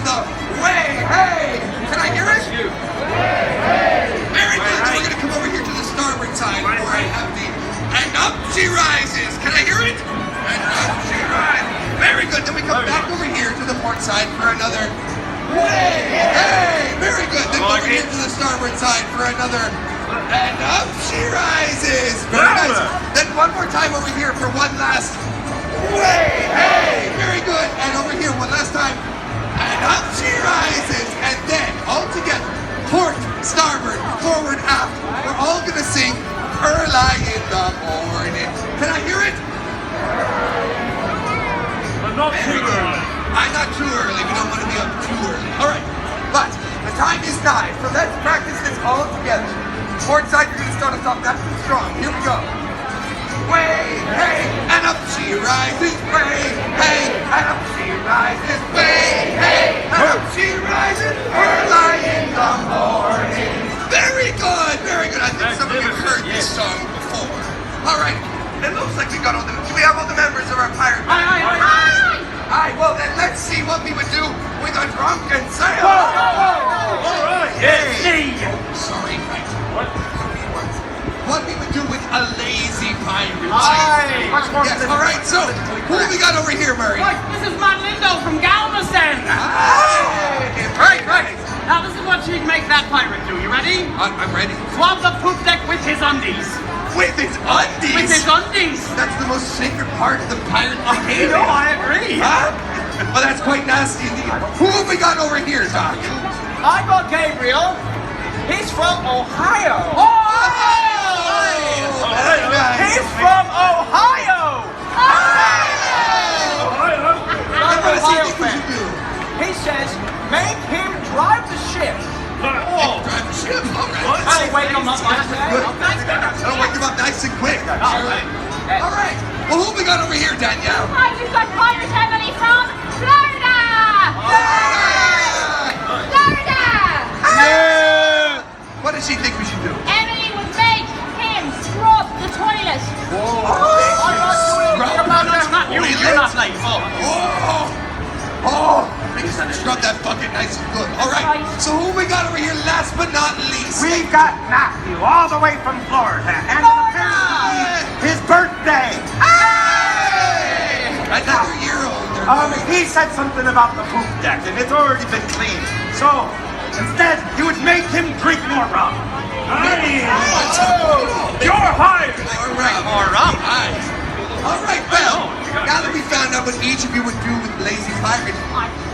the way, hey! Can I hear it? Very good. Then we're going to come over here to the starboard side where I have the and up she rises. Can I hear it? And up she rises. Very good. Then we come back over here to the port side for another way, hey! Very good. Then over here to the starboard side for another and up she rises. Very nice. Then one more time over here for one last way, hey! Very good. And over here one last time. And up she rises. And then all together, port, starboard, forward, aft. We're all gonna sing early in the morning. Can I hear it? But not too early. I'm not too early. We don't want to be up too early. All right. But the time is nigh. So let's practice this all together. Port side, you're gonna start us off nice and strong. Here we go. Way, hey, and up she rises. Way, hey, and up she rises. Way, hey, and up she rises. Early in the morning. Very good, very good. I think some of you heard this song before. All right. It looks like we got all the. Do we have all the members of our pirate band? Aye. Well, then let's see what we would do with a drunken sailor. All right. Yes. Sorry, right. What? What we would do with a lazy pirate. Aye. Yes, all right, so who have we got over here, Murray? Right, this is Lindo from Galveston. Right. Now this is what you'd make that pirate do. You ready? I'm ready. Swab the poop deck with his undies. With his undies? With his undies. That's the most sacred part of the pirate behavior. No, I agree. Huh? Well, that's quite nasty indeed. Who have we got over here, Doc? I got Gabriel. He's from Ohio. He's from Ohio. He says, make him drive the ship. Drive the ship, all right. I'll wake him up like that. That'll wake him up nice and quick. All right. Well, who have we got over here, Danielle? Hi, we've got Pirate Emily from Florida! Yeah! What does she think we should do? Emily would make him scrub the toilet. You're not late. Make us scrub that bucket nice and good. All right. So who we got over here last but not least? We've got Matthew all the way from Florida. And his birthday. Another year older. He said something about the poop deck and it's already been cleaned. So instead, you would make him drink more rum. You're hired. All right. More rum. All right. Well, now that we found out what each of you would do with Lazy Pirate,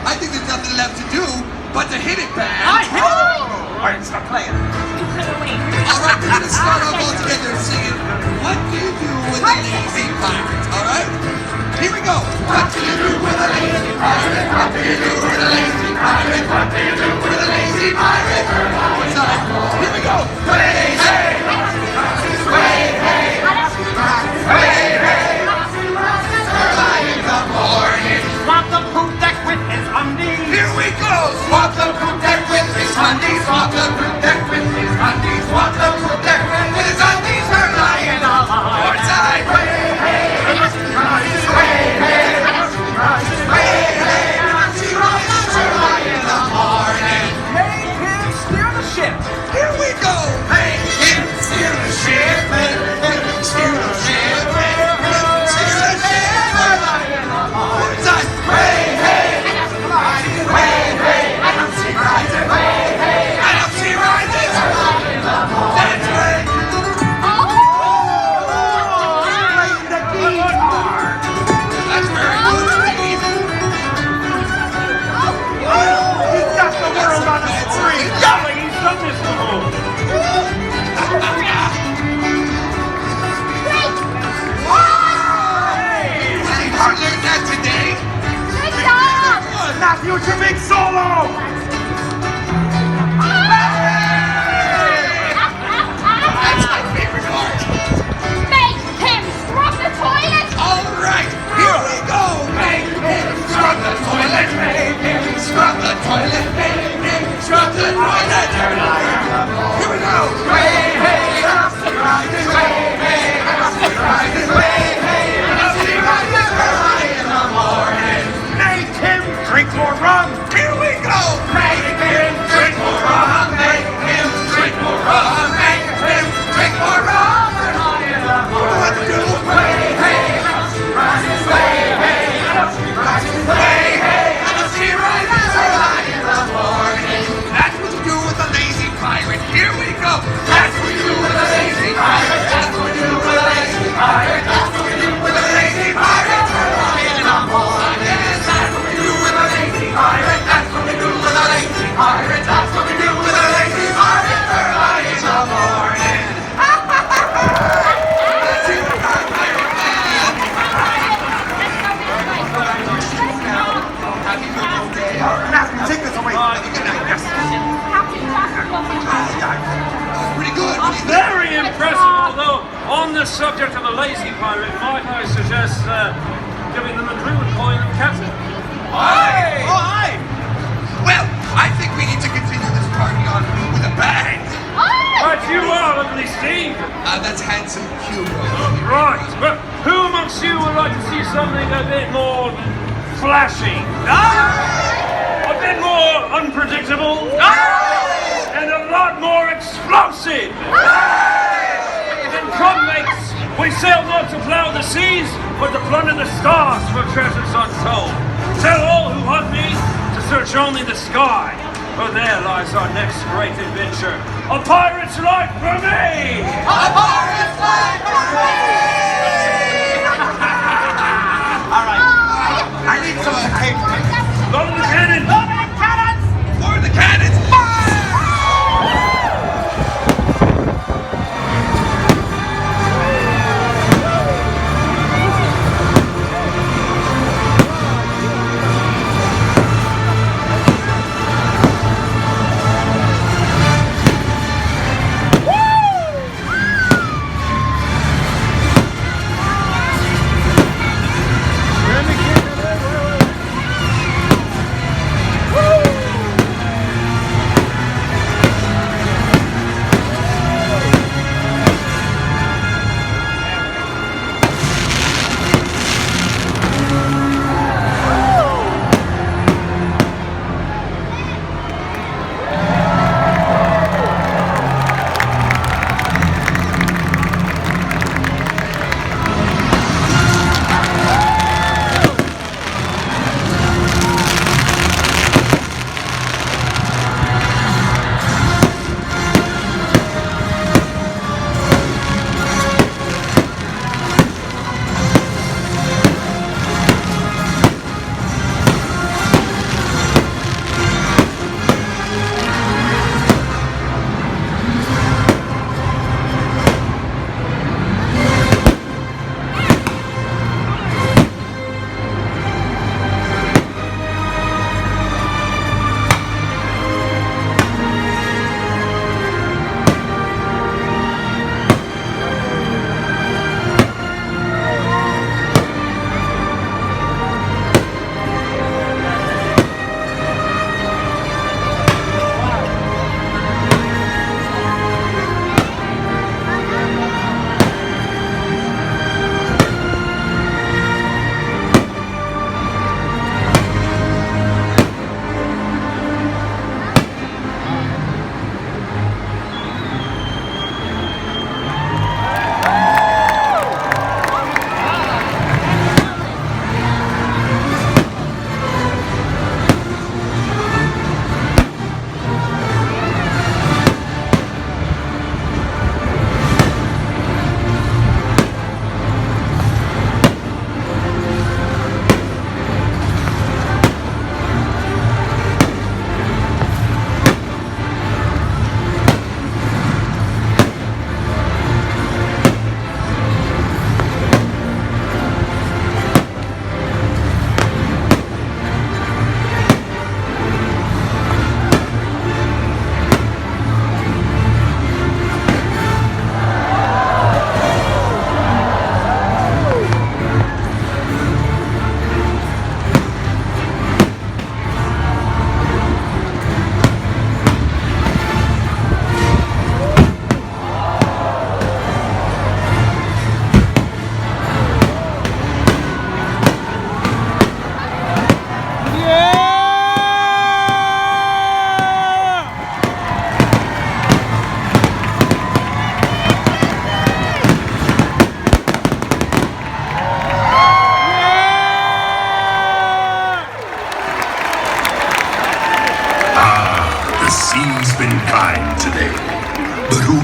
I think there's nothing left to do but to hit it, band. All right, stop playing. All right, we're going to start off all together singing, what do you do with a lazy pirate? All right? Here we go. What do you do with a lazy pirate? What do you do with a lazy pirate? What do you do with a lazy pirate? One side. Here we go. Way, hey. Way, hey. Way, hey. Early in the morning. Swab the poop deck with his undies. Here we go. Swab the poop deck with his undies. Swab the poop deck with his undies. Swab the poop deck with his undies. Early in the morning. Side. Way, hey. Way, hey. Way, hey. Early in the morning. Make him steer the ship. Here we go. Make him steer the ship. Make him steer the ship. Make him steer the ship. Early in the morning. Side. Way, hey. Way, hey. I don't see rising. Way, hey. I don't see rising. Early in the morning. That's right. Playing the guitar. That's very good, Steve. He's got the world on his screen. Golly, he's done this before. I learned that today. Good job! Matthew, it's your big solo. That's my favorite part. Make him scrub the toilet! All right, here we go. Make him scrub the toilet. Make him scrub the toilet. Make him scrub the toilet. Here we go. Way, hey, up the rising. Way, hey, up the rising. Way, hey, up the rising. Early in the morning. Make him drink more rum. Here we go. subject of a lazy pirate, might I suggest giving them a crew and calling them captain? Aye! Oh, aye! Well, I think we need to continue this party on with a bang. Right, you are, lovely Steve. That's handsome Cuba. Right, well, who amongst you would like to see something a bit more flashy? A bit more unpredictable? And a lot more explosive? Then come, mates, we sail not to plough the seas, but to plunder the stars for treasures untold. Tell all who hunt me to search only the sky, for there lies our next great adventure. A pirate's life for me! A pirate's life for me! All right. I need some tape. Load the cannon! For the cannons, fire!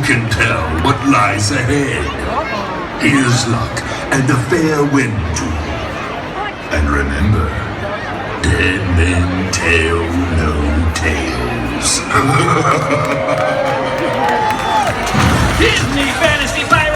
can tell what lies ahead. Here's luck and a fair wind to you. And remember, dead men tell no tales. Disney Fantasy